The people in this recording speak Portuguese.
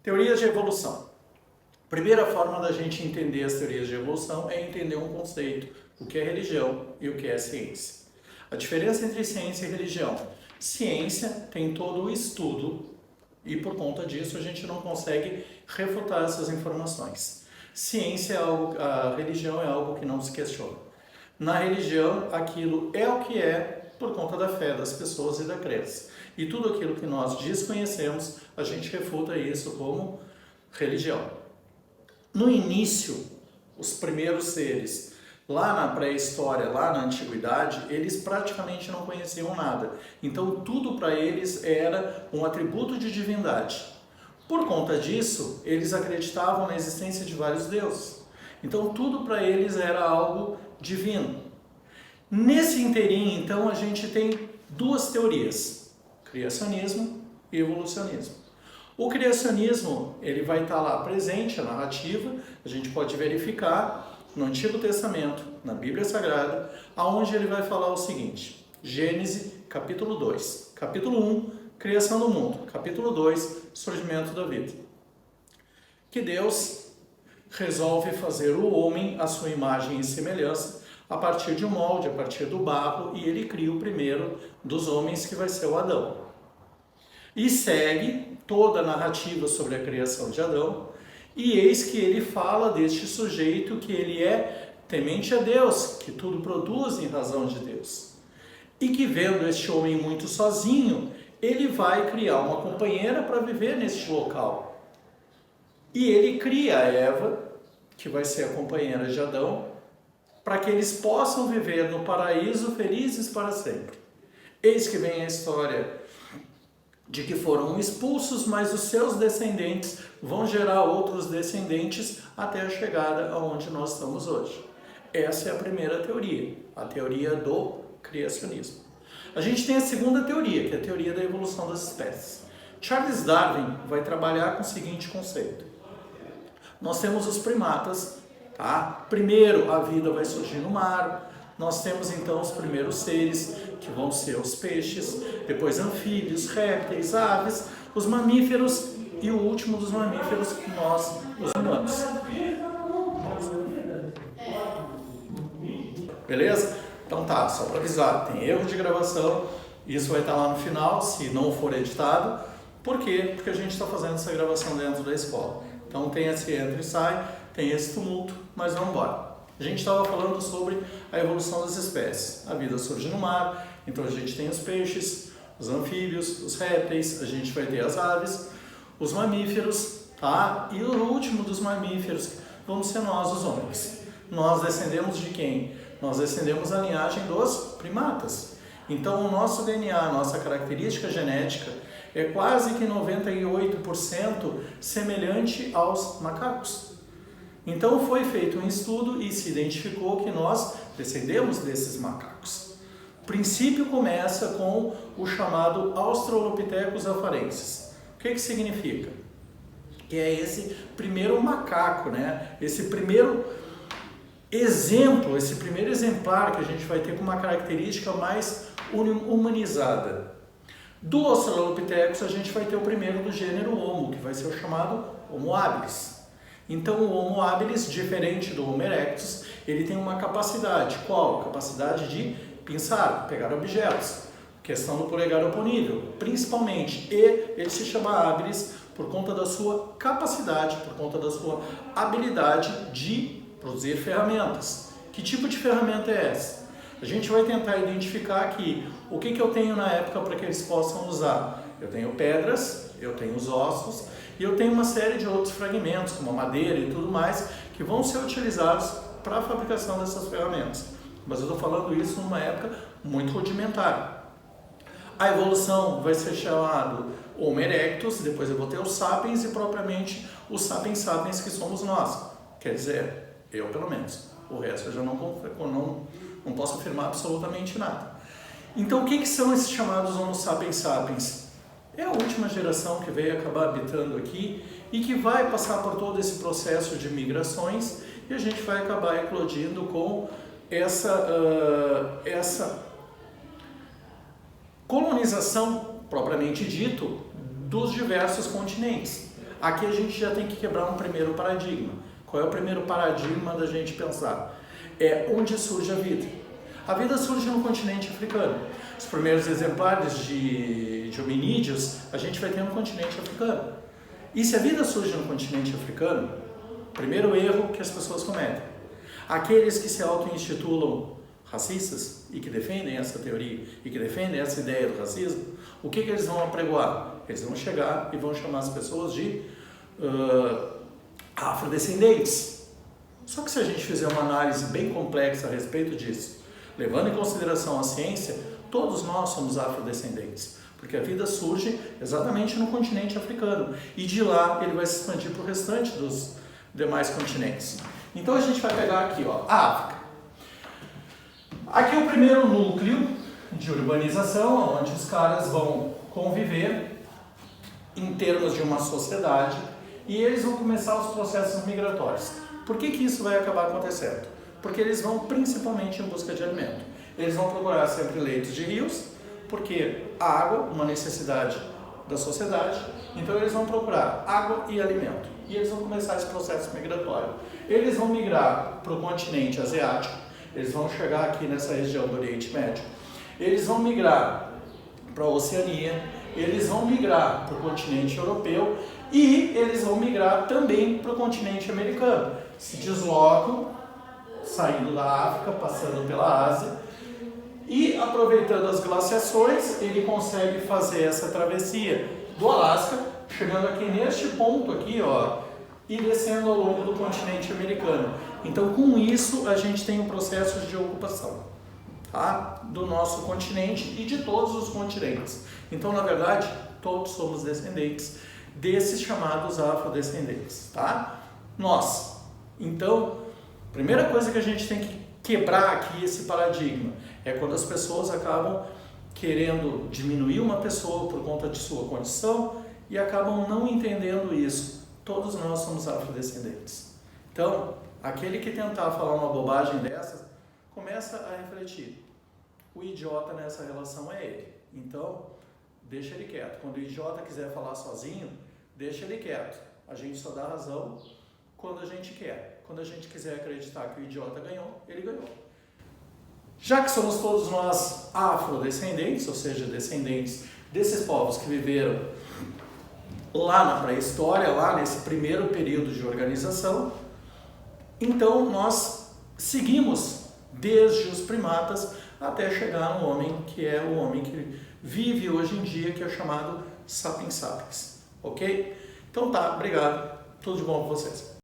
Teorias de evolução. Primeira forma da gente entender as teorias de evolução é entender um conceito, o que é religião e o que é ciência. A diferença entre ciência e religião. Ciência tem todo o estudo e por conta disso a gente não consegue refutar essas informações. Ciência é algo, a religião é algo que não se questiona. Na religião, aquilo é o que é por conta da fé das pessoas e da crença. E tudo aquilo que nós desconhecemos, a gente refuta isso como religião. No início, os primeiros seres, lá na pré-história, lá na antiguidade, eles praticamente não conheciam nada. Então tudo para eles era um atributo de divindade. Por conta disso, eles acreditavam na existência de vários deuses. Então tudo para eles era algo divino. Nesse inteirinho, então, a gente tem duas teorias, criacionismo e evolucionismo. O criacionismo, ele vai estar lá presente, a narrativa, a gente pode verificar no Antigo Testamento, na Bíblia Sagrada, aonde ele vai falar o seguinte: Gênesis, capítulo 2. Capítulo 1, criação do mundo. Capítulo 2, surgimento da vida. Que Deus resolve fazer o homem à sua imagem e semelhança, a partir de um molde, a partir do barro, e ele cria o primeiro dos homens, que vai ser o Adão. E segue toda a narrativa sobre a criação de Adão, e eis que ele fala deste sujeito que ele é temente a Deus, que tudo produz em razão de Deus. E que, vendo este homem muito sozinho, ele vai criar uma companheira para viver neste local. E ele cria a Eva, que vai ser a companheira de Adão, para que eles possam viver no paraíso felizes para sempre. Eis que vem a história de que foram expulsos, mas os seus descendentes vão gerar outros descendentes até a chegada aonde nós estamos hoje. Essa é a primeira teoria, a teoria do criacionismo. A gente tem a segunda teoria, que é a teoria da evolução das espécies. Charles Darwin vai trabalhar com o seguinte conceito. Nós temos os primatas, tá? Primeiro a vida vai surgir no mar, nós temos então os primeiros seres, que vão ser os peixes, depois anfíbios, répteis, aves, os mamíferos e o último dos mamíferos, nós, os humanos. Beleza? Então tá, só para avisar, tem erro de gravação, isso vai estar lá no final, se não for editado. Por quê? Porque a gente está fazendo essa gravação dentro da escola. Então tem esse entra e sai, tem esse tumulto, mas vamos embora. A gente estava falando sobre a evolução das espécies. A vida surge no mar, então a gente tem os peixes, os anfíbios, os répteis, a gente vai ter as aves, os mamíferos, tá? E o último dos mamíferos vamos ser nós, os homens. Nós descendemos de quem? Nós descendemos da linhagem dos primatas. Então o nosso DNA, a nossa característica genética é quase que 98% semelhante aos macacos. Então foi feito um estudo e se identificou que nós descendemos desses macacos. O princípio começa com o chamado Australopithecus afarensis. O que significa? Que é esse primeiro macaco, né? Esse primeiro exemplo, esse primeiro exemplar que a gente vai ter com uma característica mais humanizada. Do Australopithecus a gente vai ter o primeiro do gênero Homo, que vai ser o chamado Homo habilis. Então o Homo habilis, diferente do Homo erectus, ele tem uma capacidade. Qual? Capacidade de pinçar, pegar objetos. Questão do polegar oponível, principalmente. E ele se chama habilis por conta da sua capacidade, por conta da sua habilidade de produzir ferramentas. Que tipo de ferramenta é essa? A gente vai tentar identificar aqui o que eu tenho na época para que eles possam usar. Eu tenho pedras, eu tenho os ossos e eu tenho uma série de outros fragmentos, como a madeira e tudo mais, que vão ser utilizados para a fabricação dessas ferramentas. Mas eu estou falando isso numa época muito rudimentar. A evolução vai ser chamado Homo erectus, depois eu vou ter os sapiens e propriamente os sapiens sapiens que somos nós. Quer dizer, eu pelo menos. O resto eu já não posso afirmar absolutamente nada. Então o que são esses chamados Homo sapiens sapiens? É a última geração que veio acabar habitando aqui e que vai passar por todo esse processo de migrações e a gente vai acabar eclodindo com essa colonização, propriamente dito, dos diversos continentes. aqui a gente já tem que quebrar um primeiro paradigma. Qual é o primeiro paradigma da gente pensar? É onde surge a vida. A vida surge no continente africano. Os primeiros exemplares de hominídeos a gente vai ter no continente africano. E se a vida surge no continente africano, primeiro erro que as pessoas cometem. Aqueles que se auto-intitulam racistas e que defendem essa teoria e que defendem essa ideia do racismo, o que eles vão apregoar? Eles vão chegar e vão chamar as pessoas de afrodescendentes. Só que se a gente fizer uma análise bem complexa a respeito disso, levando em consideração a ciência, todos nós somos afrodescendentes, porque a vida surge exatamente no continente africano e de lá ele vai se expandir para o restante dos demais continentes. Então a gente vai pegar aqui, ó, a África. Aqui é o primeiro núcleo de urbanização, onde os caras vão conviver em termos de uma sociedade e eles vão começar os processos migratórios. Por que isso vai acabar acontecendo? Porque eles vão principalmente em busca de alimento. Eles vão procurar sempre leitos de rios, porque a água, uma necessidade da sociedade, então eles vão procurar água e alimento. E eles vão começar esse processo migratório. Eles vão migrar para o continente asiático, eles vão chegar aqui nessa região do Oriente Médio, eles vão migrar para a Oceania, eles vão migrar para o continente europeu e eles vão migrar também para o continente americano. Se deslocam, saindo da África, passando pela Ásia e aproveitando as glaciações, ele consegue fazer essa travessia do Alasca, chegando aqui neste ponto aqui, ó, e descendo ao longo do continente americano. Então, com isso, a gente tem um processo de ocupação, tá? Do nosso continente e de todos os continentes. Então, na verdade, todos somos descendentes desses chamados afrodescendentes, tá? Nós. Então, primeira coisa que a gente tem que quebrar aqui esse paradigma é quando as pessoas acabam querendo diminuir uma pessoa por conta de sua condição e acabam não entendendo isso. Todos nós somos afrodescendentes. Então, aquele que tentar falar uma bobagem dessas, começa a refletir. O idiota nessa relação é ele. Então, deixa ele quieto. Quando o idiota quiser falar sozinho, deixa ele quieto. A gente só dá razão quando a gente quer. Quando a gente quiser acreditar que o idiota ganhou, ele ganhou. Já que somos todos nós afrodescendentes, ou seja, descendentes desses povos que viveram lá na pré-história, lá nesse primeiro período de organização, então nós seguimos desde os primatas até chegar no homem, que é o homem que vive hoje em dia, que é chamado Sapiens Sapiens. Ok? Então tá, obrigado. Tudo de bom para vocês.